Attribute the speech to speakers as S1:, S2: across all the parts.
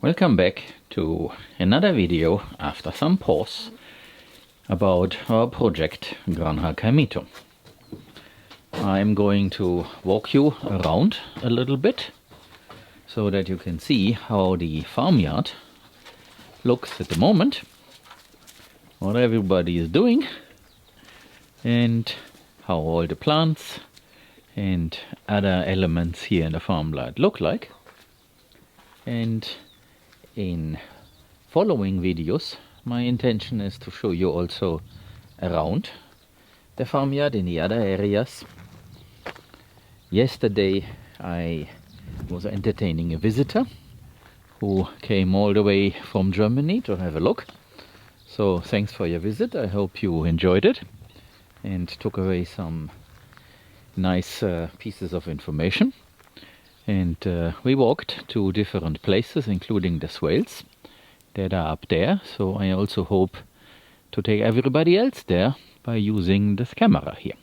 S1: Welcome back to another video after some pause about our project Granja Caimito. I'm going to walk you around a little bit so that you can see how the farmyard looks at the moment, what everybody is doing, and how all the plants and other elements here in the farmyard look like. And in following videos, my intention is to show you also around the farmyard in the other areas. Yesterday I was entertaining a visitor who came all the way from Germany to have a look. So thanks for your visit. I hope you enjoyed it and took away some nice pieces of information. And we walked to different places, including the swales that are up there. So I also hope to take everybody else there by using this camera here.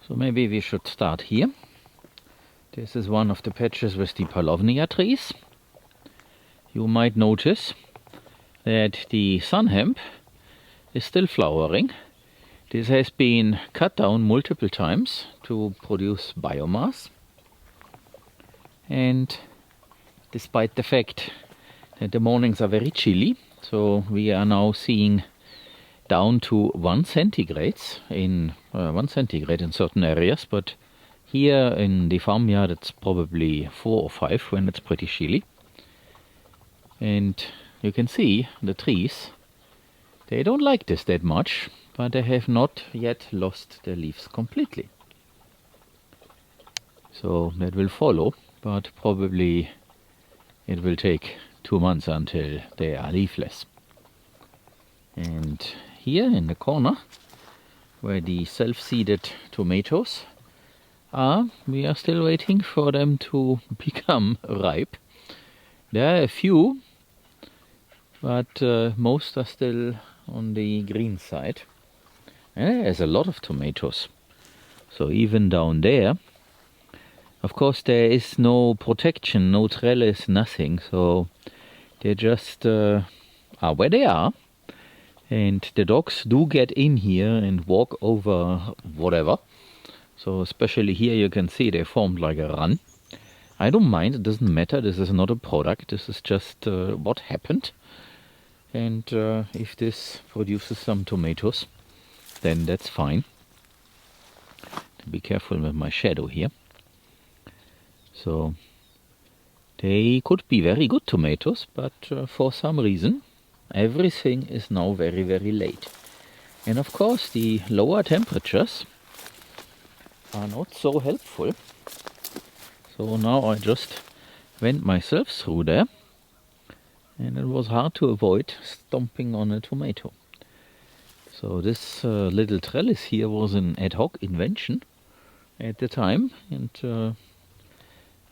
S1: So maybe we should start here. This is one of the patches with the palovnia trees. You might notice that the sun hemp is still flowering. This has been cut down multiple times to produce biomass. And despite the fact that the mornings are very chilly, so we are now seeing down to 1 centigrade in 1 centigrade in certain areas, but here in the farmyard it's probably 4 or 5 when it's pretty chilly. And you can see the trees, they don't like this that much, but they have not yet lost their leaves completely. So that will follow, but probably it will take 2 months until they are leafless. And here in the corner, where the self-seeded tomatoes are, we are still waiting for them to become ripe. There are a few, but most are still on the green side. And there's a lot of tomatoes. So even down there, of course there is no protection, no trellis, nothing. So they just are where they are. And the dogs do get in here and walk over whatever. So especially here you can see they formed like a run. I don't mind, it doesn't matter, this is not a product, this is just what happened. And if this produces some tomatoes, then that's fine. Be careful with my shadow here. So they could be very good tomatoes, but for some reason everything is now very, very late. And of course the lower temperatures are not so helpful. So now I just went myself through there, and it was hard to avoid stomping on a tomato. So this little trellis here was an ad hoc invention at the time, and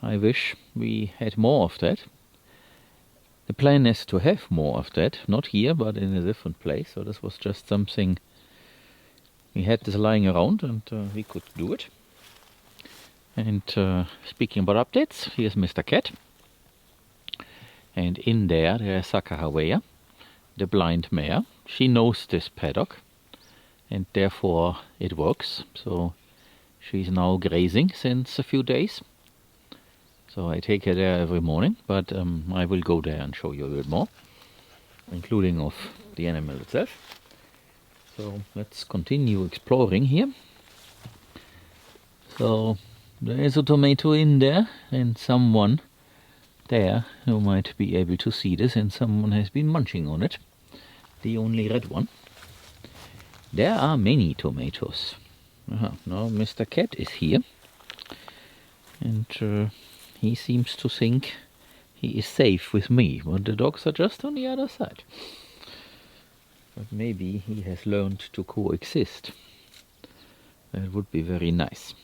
S1: I wish we had more of that. The plan is to have more of that, not here but in a different place. So this was just something, we had this lying around and we could do it. And speaking about updates, here's Mr. Cat. And in there's Sakahawea, the blind mare. She knows this paddock and therefore it works. So she's now grazing since a few days. So I take her there every morning, but I will go there and show you a bit more, including of the animal itself. So let's continue exploring here. So there is a tomato in there and someone there who might be able to see this, and someone has been munching on it, the only red one. There are many tomatoes. Now Mr. Cat is here, and he seems to think he is safe with me, but the dogs are just on the other side. But maybe he has learned to coexist. That would be very nice.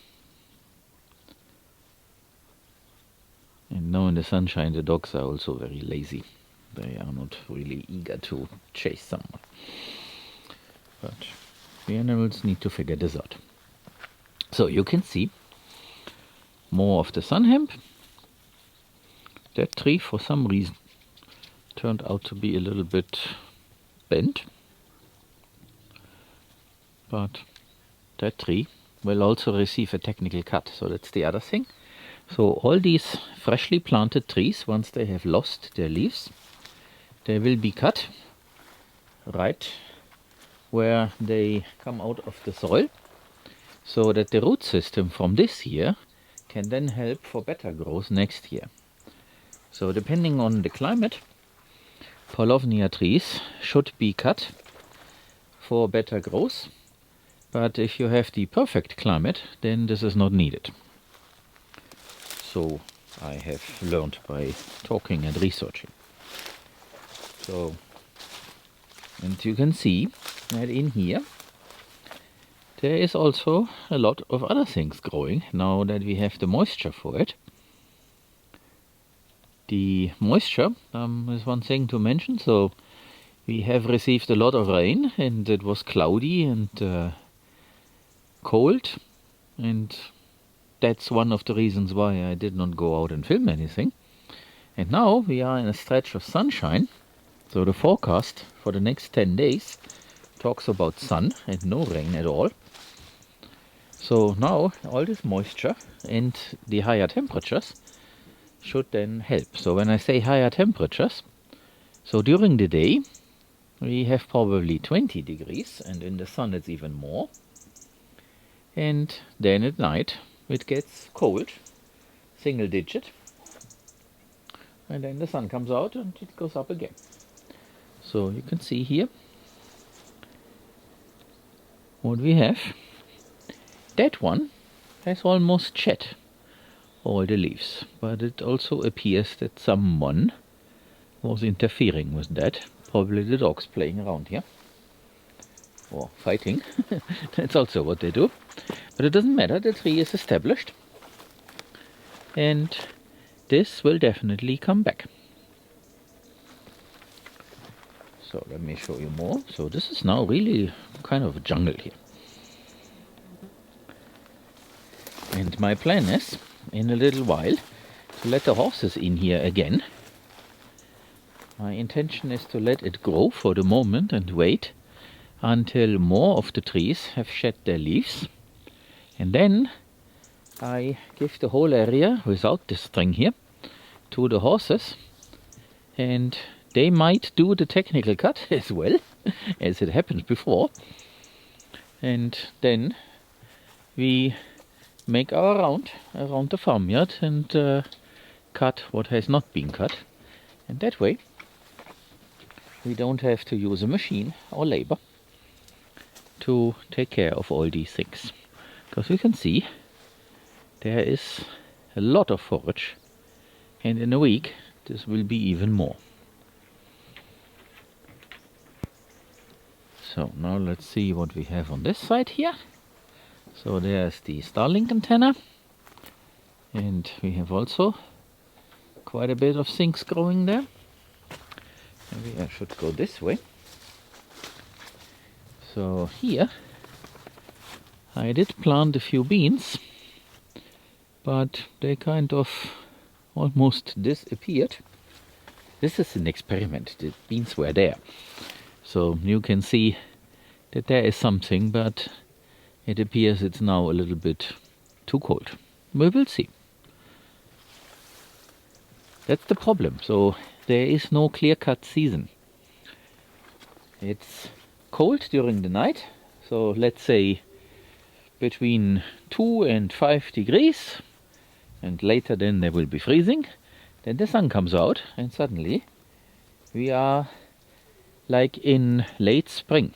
S1: And now in the sunshine the dogs are also very lazy. They are not really eager to chase someone. But the animals need to figure this out. So you can see more of the sun hemp that tree for some reason turned out to be a little bit bent, but that tree will also receive a technical cut, so that's the other thing. So all these freshly planted trees, once they have lost their leaves, they will be cut right where they come out of the soil, so that the root system from this year can then help for better growth next year. So depending on the climate, Paulownia trees should be cut for better growth, but if you have the perfect climate, then this is not needed. So I have learned by talking and researching. So, and you can see that in here there is also a lot of other things growing now that we have the moisture for it. The moisture is one thing to mention. So we have received a lot of rain, and it was cloudy and cold, and that's one of the reasons why I did not go out and film anything. And now we are in a stretch of sunshine, so the forecast for the next 10 days talks about sun and no rain at all. So now all this moisture and the higher temperatures should then help. So when I say higher temperatures, so during the day we have probably 20 degrees, and in the sun it's even more. And then at night it gets cold, single digit, and then the sun comes out and it goes up again. So you can see here what we have. That one has almost shed all the leaves, but it also appears that someone was interfering with that. Probably the dogs playing around here or fighting. That's also what they do, but it doesn't matter. The tree is established, and this will definitely come back. So let me show you more. So this is now really kind of a jungle here. And my plan is, in a little while, to let the horses in here again. My intention is to let it grow for the moment and wait until more of the trees have shed their leaves. And then I give the whole area without this string here to the horses, and they might do the technical cut as well, as it happened before. And then we make our round around the farmyard and cut what has not been cut. And that way we don't have to use a machine or labor to take care of all these things. Because you can see there is a lot of forage, and in a week this will be even more. So now let's see what we have on this side here. So there's the Starlink antenna, and we have also quite a bit of things growing there. Maybe I should go this way. So here I did plant a few beans, but they kind of almost disappeared. This is an experiment. The beans were there, so you can see that there is something, but it appears it's now a little bit too cold. We will see. That's the problem. So there is no clear-cut season. It's cold during the night, so let's say between 2 and 5 degrees, and later then there will be freezing. Then the sun comes out, and suddenly we are like in late spring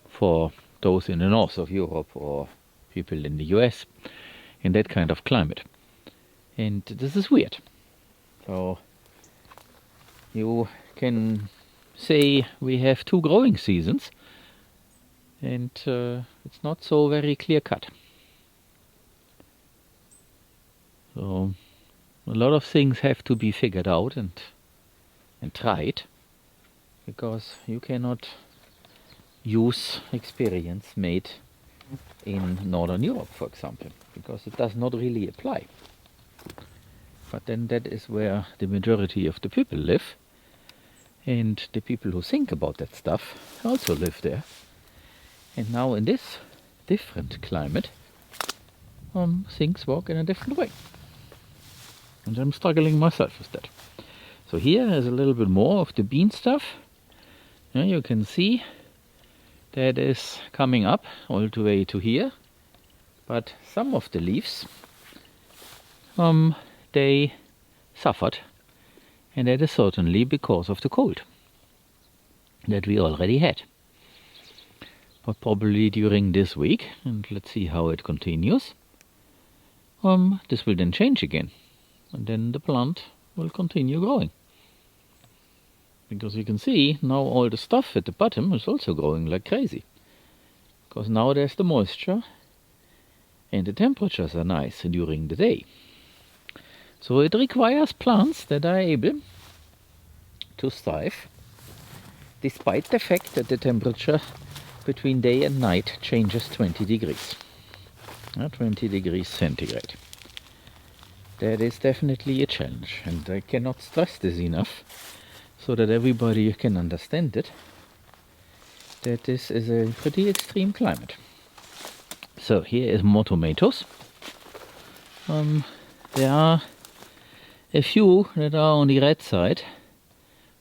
S1: for those in the north of Europe or people in the US, in that kind of climate. And this is weird. So you can say we have 2 growing seasons, and it's not so very clear cut. So a lot of things have to be figured out and tried, because you cannot use experience made in Northern Europe, for example, because it does not really apply. But then that is where the majority of the people live. And the people who think about that stuff also live there. And now in this different climate, things work in a different way. And I'm struggling myself with that. So here is a little bit more of the bean stuff. Now you can see that is coming up all the way to here. But some of the leaves, they suffered. And that is certainly because of the cold that we already had. But probably during this week, and let's see how it continues, this will then change again. And then the plant will continue growing. Because you can see now all the stuff at the bottom is also growing like crazy. Because now there's the moisture and the temperatures are nice during the day. So it requires plants that are able to thrive despite the fact that the temperature between day and night changes 20 degrees. 20 degrees centigrade. That is definitely a challenge, and I cannot stress this enough so that everybody can understand it, that this is a pretty extreme climate. So here is more tomatoes. There are a few that are on the red side,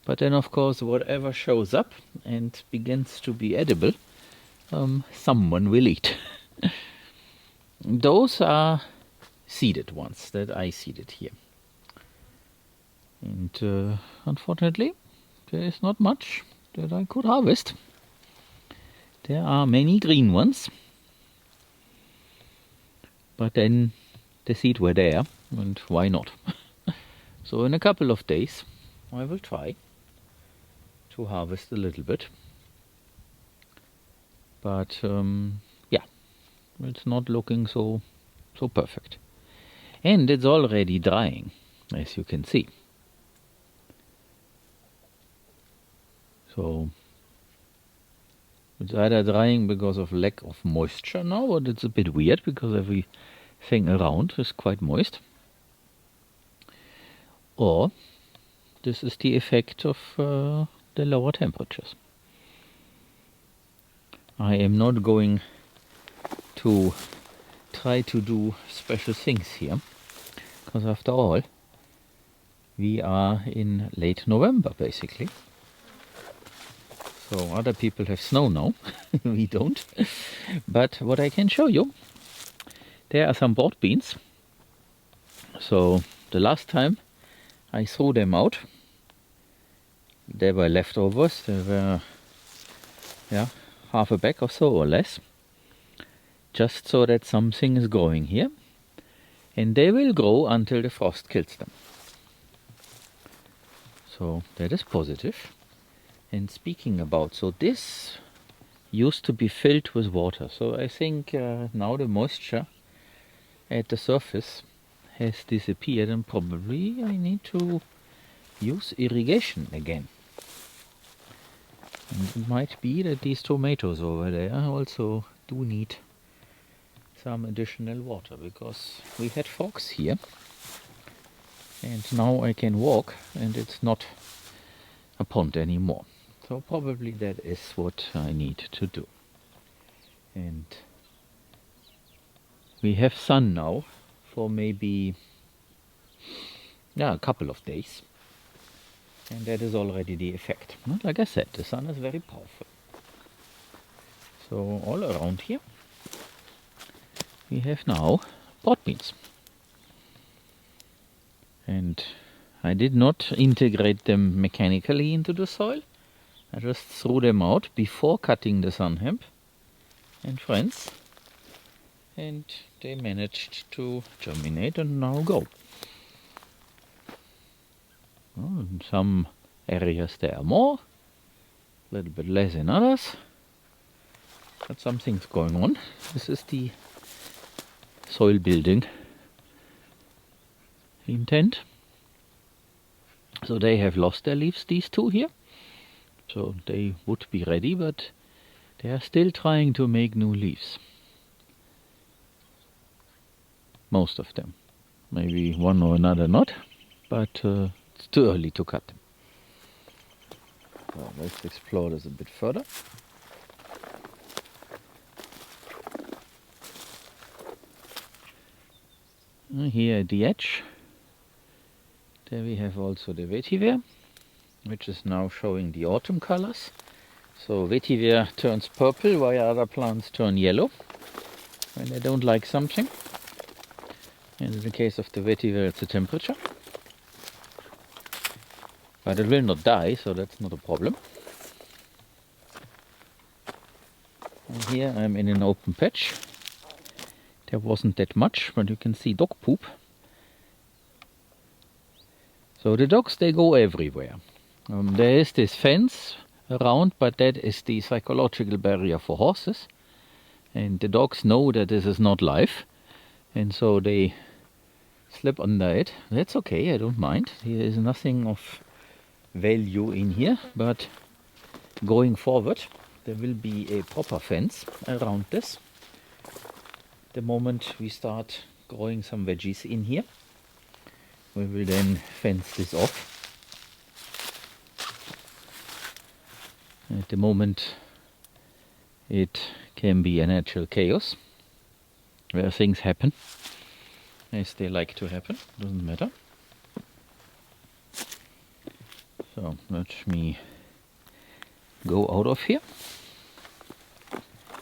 S1: but then of course whatever shows up and begins to be edible, someone will eat. Those are seeded ones that I seeded here. And unfortunately there is not much that I could harvest. There are many green ones, but then the seed were there, and why not? So in a couple of days I will try to harvest a little bit. But yeah, it's not looking so perfect. And it's already drying, as you can see. So it's either drying because of lack of moisture now, or it's a bit weird because everything around is quite moist. Or this is the effect of the lower temperatures. I am not going to try to do special things here, because after all, we are in late November basically. So other people have snow now, we don't. But what I can show you, there are some broad beans. So the last time I threw them out, there were leftovers. There were, yeah, half a bag or so or less, just so that something is growing here, and they will grow until the frost kills them. So that is positive. And speaking about, so this used to be filled with water. So I think now the moisture at the surface has disappeared, and probably I need to use irrigation again. And it might be that these tomatoes over there also do need some additional water, because we had fogs here and now I can walk and it's not a pond anymore. So probably that is what I need to do. And we have sun now for maybe a couple of days, and that is already the effect. Like I said, the sun is very powerful. So all around here we have now broad beans, and I did not integrate them mechanically into the soil. I just threw them out before cutting the sun hemp and friends, and they managed to germinate and now go. Well, in some areas there are more, a little bit less in others, but something's going on. This is the soil building intent. So they have lost their leaves, these two here. So they would be ready, but they are still trying to make new leaves. Most of them. maybe one or another not, but it's too early to cut them. So let's explore this a bit further. Here at the edge, there we have also the vetiver, which is now showing the autumn colors. So vetiver turns purple while other plants turn yellow when they don't like something. And in the case of the vetiver, it's the temperature. But it will not die, so that's not a problem. And here I'm in an open patch. There wasn't that much, but you can see dog poop. So the dogs, they go everywhere. There is this fence around, but that is the psychological barrier for horses. And the dogs know that this is not life, and so they slip under it. That's okay, I don't mind. There is nothing of value in here, but going forward there will be a proper fence around this. The moment we start growing some veggies in here, we will then fence this off. At the moment it can be a natural chaos where things happen as they like to happen, doesn't matter. So let me go out of here.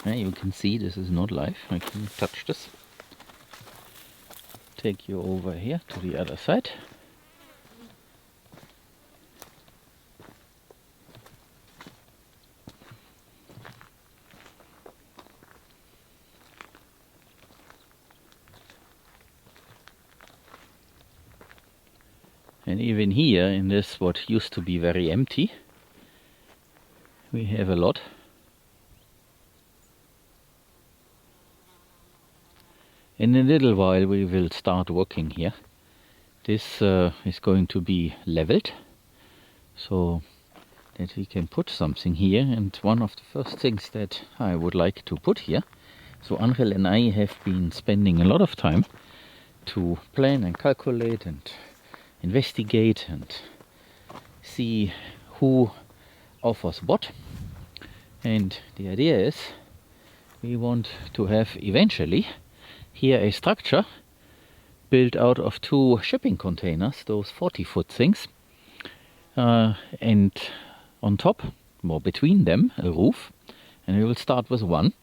S1: You can see this is not live. I can touch this. Take you over here to the other side. And even here in this what used to be very empty, we have a lot. In a little while we will start working here. This is going to be leveled so that we can put something here, and one of the first things that I would like to put here, so Angel and I have been spending a lot of time to plan and calculate and investigate and see who offers what, and the idea is we want to have eventually here a structure built out of 2 shipping containers, those 40-foot things, and on top, or between them, a roof. And we will start with one,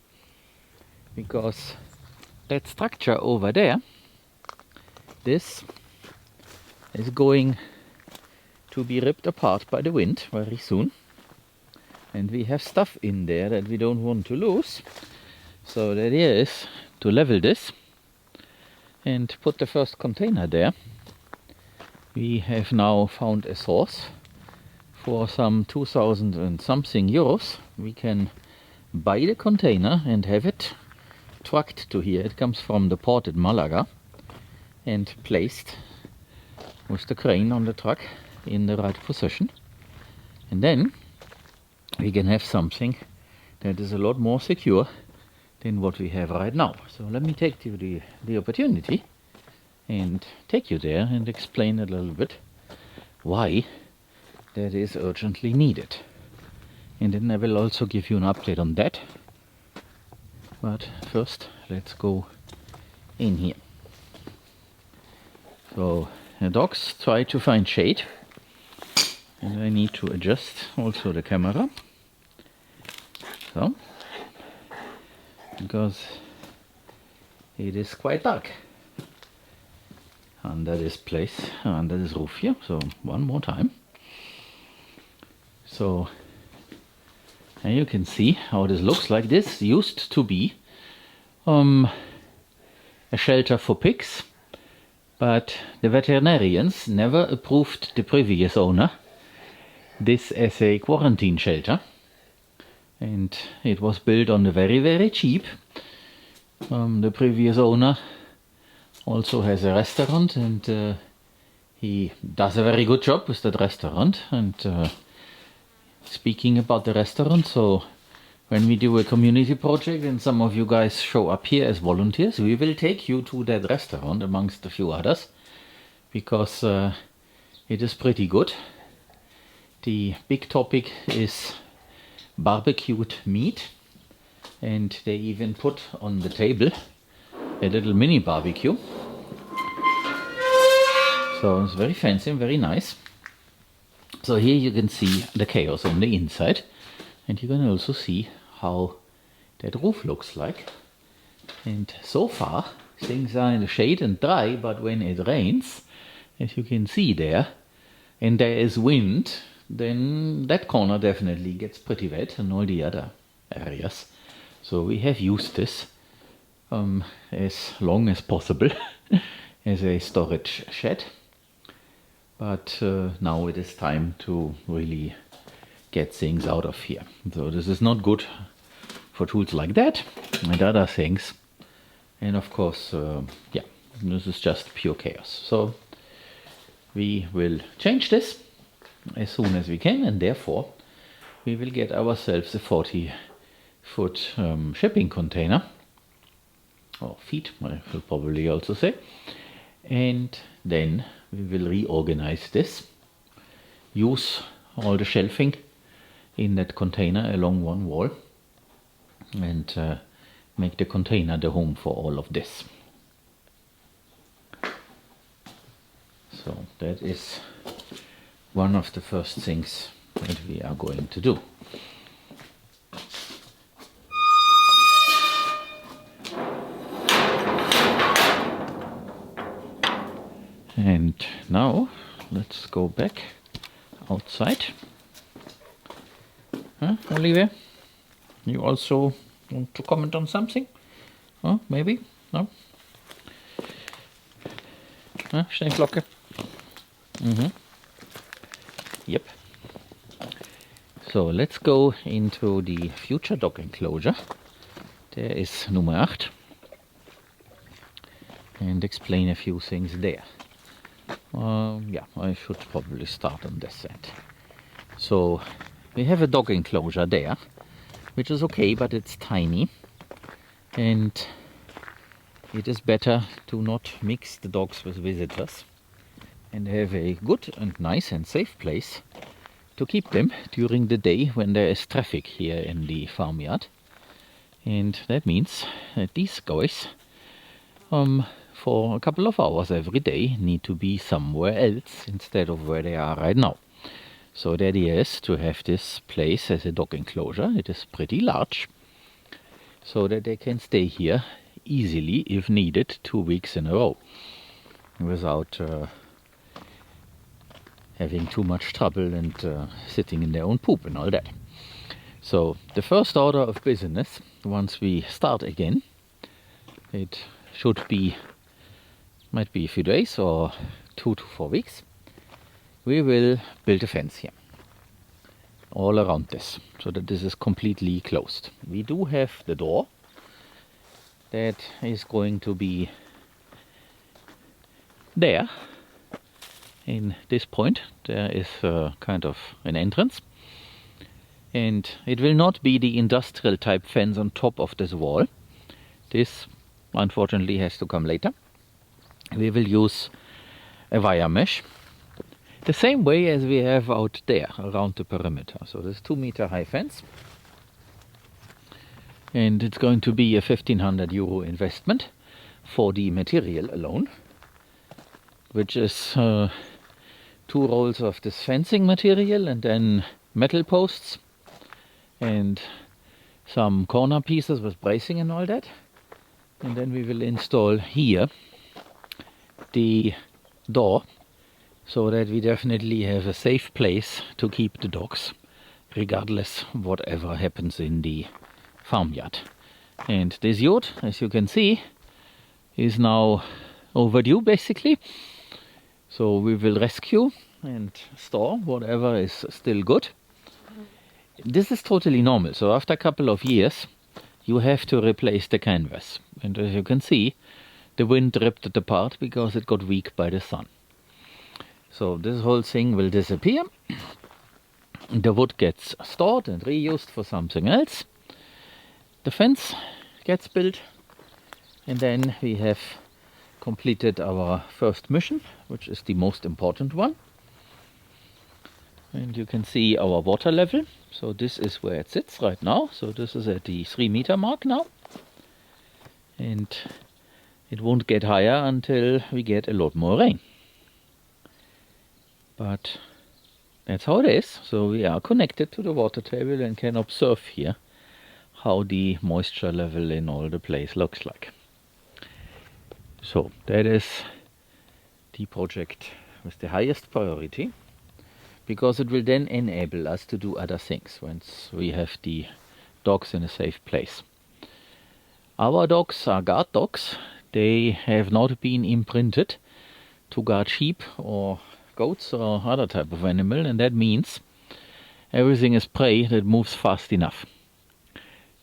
S1: because that structure over there, this is going to be ripped apart by the wind very soon, and we have stuff in there that we don't want to lose. So the idea is to level this and put the first container there. We have now found a source for some 2,000 and something euros. We can buy the container and have it trucked to here. It comes from the port at Malaga and placed with the crane on the truck in the right position, and then we can have something that is a lot more secure than what we have right now. So let me take you the opportunity and take you there and explain a little bit why that is urgently needed. And then I will also give you an update on that. But first let's go in here. So the dogs try to find shade, and I need to adjust also the camera. So, because it is quite dark under this place, under this roof here. So one more time. So, and you can see how this looks like. This used to be a shelter for pigs, but the veterinarians never approved the previous owner this as a quarantine shelter. And it was built on the very cheap. The previous owner also has a restaurant, and he does a very good job with that restaurant. And speaking about the restaurant, so when we do a community project and some of you guys show up here as volunteers, we will take you to that restaurant amongst a few others, because it is pretty good. The big topic is barbecued meat, and they even put on the table a little mini barbecue. So it's very fancy and very nice. So here you can see the chaos on the inside, and you can also see how that roof looks like. And so far things are in the shade and dry, but when it rains, as you can see there, and there is wind, then that corner definitely gets pretty wet, and all the other areas. So we have used this as long as possible as a storage shed. But now it is time to really get things out of here. So this is not good for tools like that and other things. And of course, yeah, this is just pure chaos. So we will change this as soon as we can, and therefore we will get ourselves a 40-foot shipping container, or feet, I will probably also say, and then we will reorganize this, use all the shelving in that container along one wall, and make the container the home for all of this. So that is one of the first things that we are going to do. And now let's go back outside. Huh, Olivia? You also want to comment on something? Huh, maybe? No? Huh, Steinglocke? Yep. So let's go into the future dog enclosure. There is number 8. And explain a few things there. Yeah, I should probably start on this end. So we have a dog enclosure there, which is okay, but it's tiny, and it is better to not mix the dogs with visitors and have a good and nice and safe place to keep them during the day when there is traffic here in the farmyard. And that means that these guys for a couple of hours every day need to be somewhere else instead of where they are right now. So the idea is to have this place as a dog enclosure. It is pretty large, so that they can stay here easily, if needed, 2 weeks in a row without having too much trouble and sitting in their own poop and all that. So the first order of business, once we start again, it should be, might be a few days or 2 to 4 weeks, we will build a fence here all around this, so that this is completely closed. We do have the door that is going to be there. In this point there is kind of an entrance, and it will not be the industrial type fence on top of this wall. This unfortunately has to come later. We will use a wire mesh, the same way as we have out there around the perimeter. So this 2 meter high fence, and it's going to be a 1,500 euro investment for the material alone, which is 2 rolls of this fencing material, and then metal posts and some corner pieces with bracing and all that. And then we will install here the door, so that we definitely have a safe place to keep the dogs, regardless whatever happens in the farmyard. And this yard, as you can see, is now overdue basically. So we will rescue and store whatever is still good. This is totally normal. So after a couple of years, you have to replace the canvas. And as you can see, the wind ripped it apart because it got weak by the sun. So this whole thing will disappear. The wood gets stored and reused for something else. the fence gets built, and then we have completed our first mission, which is the most important one. And you can see our water level. So this is where it sits right now. So this is at the 3-meter mark now. And it won't get higher until we get a lot more rain. But that's how it is. So we are connected to the water table and can observe here how the moisture level in all the place looks like. So that is the project with the highest priority, because it will then enable us to do other things once we have the dogs in a safe place. Our dogs are guard dogs. They have not been imprinted to guard sheep or goats or other type of animal, and that means everything is prey that moves fast enough,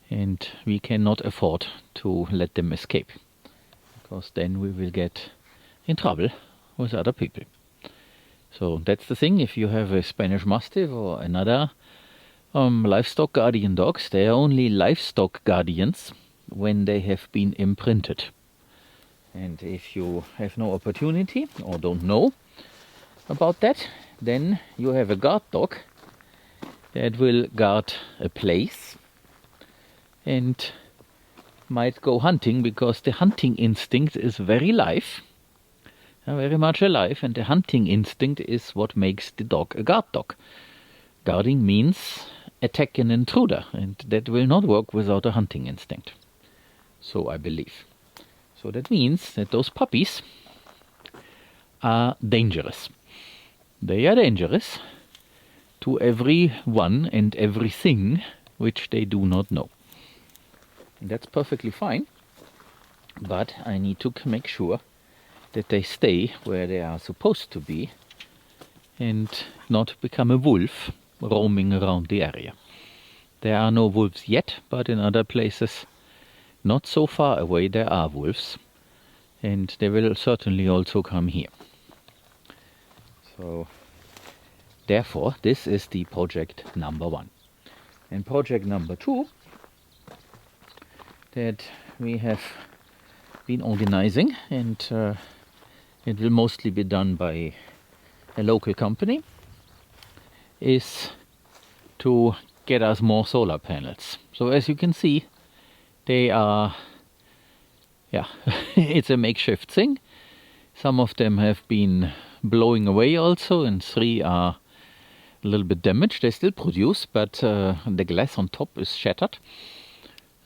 S1: and we cannot afford to let them escape, because then we will get in trouble with other people. So that's the thing. If you have a Spanish Mastiff or another livestock guardian dogs, they are only livestock guardians when they have been imprinted. And if you have no opportunity or don't know about that, then you have a guard dog that will guard a place and might go hunting, because the hunting instinct is very much alive, and the hunting instinct is what makes the dog a guard dog. Guarding means attack an intruder, and that will not work without a hunting instinct. So I believe. So that means that those puppies are dangerous. They are dangerous to everyone and everything which they do not know. And that's perfectly fine, but I need to make sure that they stay where they are supposed to be and not become a wolf roaming around the area. There are no wolves yet, but in other places not so far away there are wolves, and they will certainly also come here. So therefore this is the project number 1. And project number 2 that we have been organizing, and it will mostly be done by a local company, is to get us more solar panels. So as you can see, they are, it's a makeshift thing. Some of them have been blowing away also, and 3 are a little bit damaged. They still produce, but the glass on top is shattered.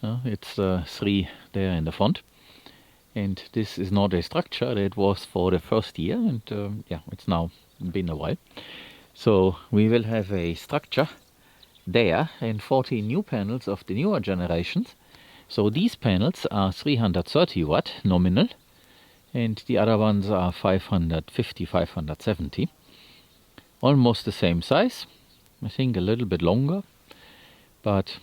S1: It's 3 there in the front. And this is not a structure that was for the first year, and it's now been a while. So we will have a structure there and 40 new panels of the newer generations. So these panels are 330 watt nominal, and the other ones are 550, 570. Almost the same size, I think a little bit longer, but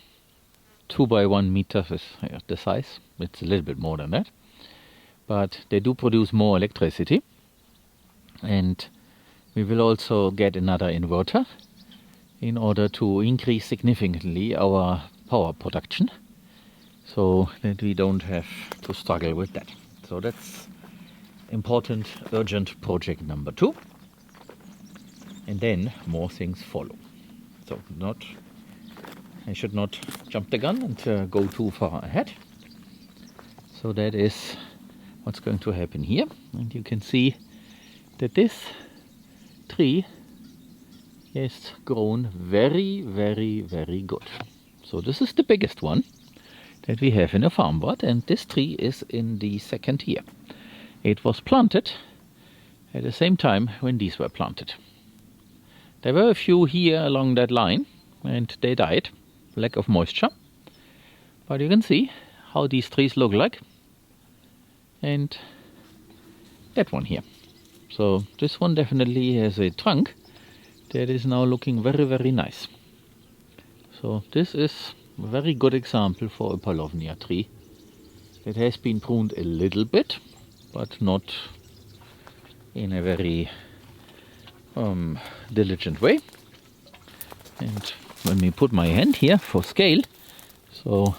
S1: 2 by 1 meter is the size. It's a little bit more than that. But they do produce more electricity, and we will also get another inverter in order to increase significantly our power production, so that we don't have to struggle with that. So that's important, urgent project number 2, and then more things follow. So I should not jump the gun and go too far ahead. So that is what's going to happen here, and you can see that this tree is grown very, very, very good. So this is the biggest one that we have in a Farmyard, and this tree is in the 2nd year. It was planted at the same time when these were planted. There were a few here along that line, and they died, lack of moisture. But you can see how these trees look like. And that one here. So this one definitely has a trunk that is now looking very, very nice. So this is a very good example for a Paulownia tree that has been pruned a little bit, but not in a very diligent way. And when we put my hand here for scale, so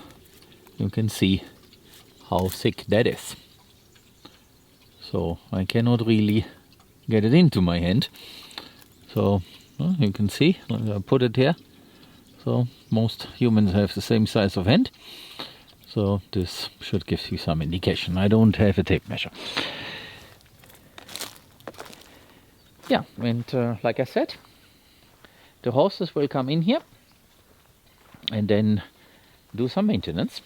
S1: you can see how thick that is. So I cannot really get it into my hand. So you can see, I put it here. So most humans have the same size of hand. So this should give you some indication. I don't have a tape measure. Yeah, and like I said, the horses will come in here and then do some maintenance.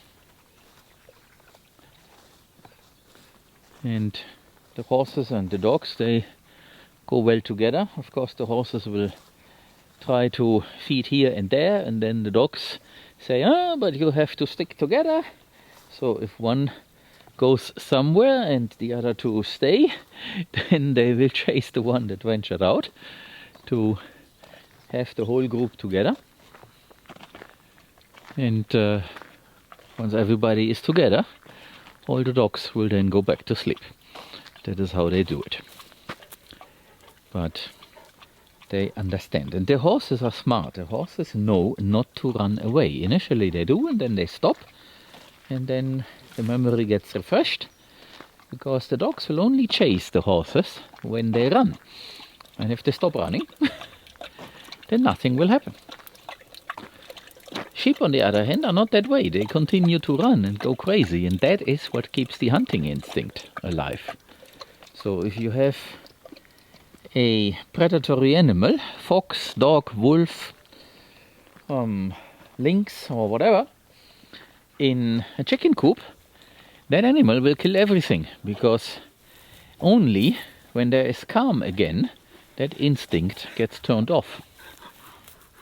S1: And the horses and the dogs, they go well together. Of course, the horses will try to feed here and there, and then the dogs say, but you have to stick together. So if one goes somewhere and the other two stay, then they will chase the one that ventured out to have the whole group together. And once everybody is together, all the dogs will then go back to sleep. That is how they do it. But they understand. And the horses are smart. The horses know not to run away. Initially they do, and then they stop. And then the memory gets refreshed, because the dogs will only chase the horses when they run. And if they stop running, then nothing will happen. Sheep, on the other hand, are not that way. They continue to run and go crazy, and that is what keeps the hunting instinct alive. So if you have a predatory animal, fox, dog, wolf, lynx or whatever, in a chicken coop, that animal will kill everything, because only when there is calm again, that instinct gets turned off.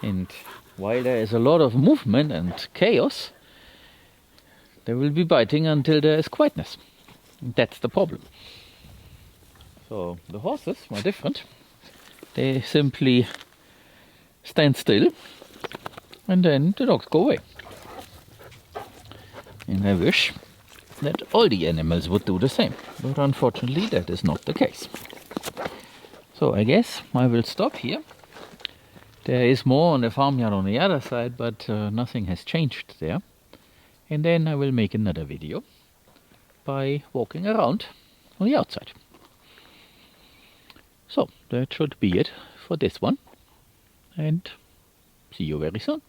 S1: And while there is a lot of movement and chaos, they will be biting until there is quietness. That's the problem. So the horses are different. They simply stand still, and then the dogs go away. And I wish that all the animals would do the same, but unfortunately that is not the case. So I guess I will stop here. There is more on the farmyard on the other side, but nothing has changed there. And then I will make another video by walking around on the outside. So that should be it for this one, and see you very soon.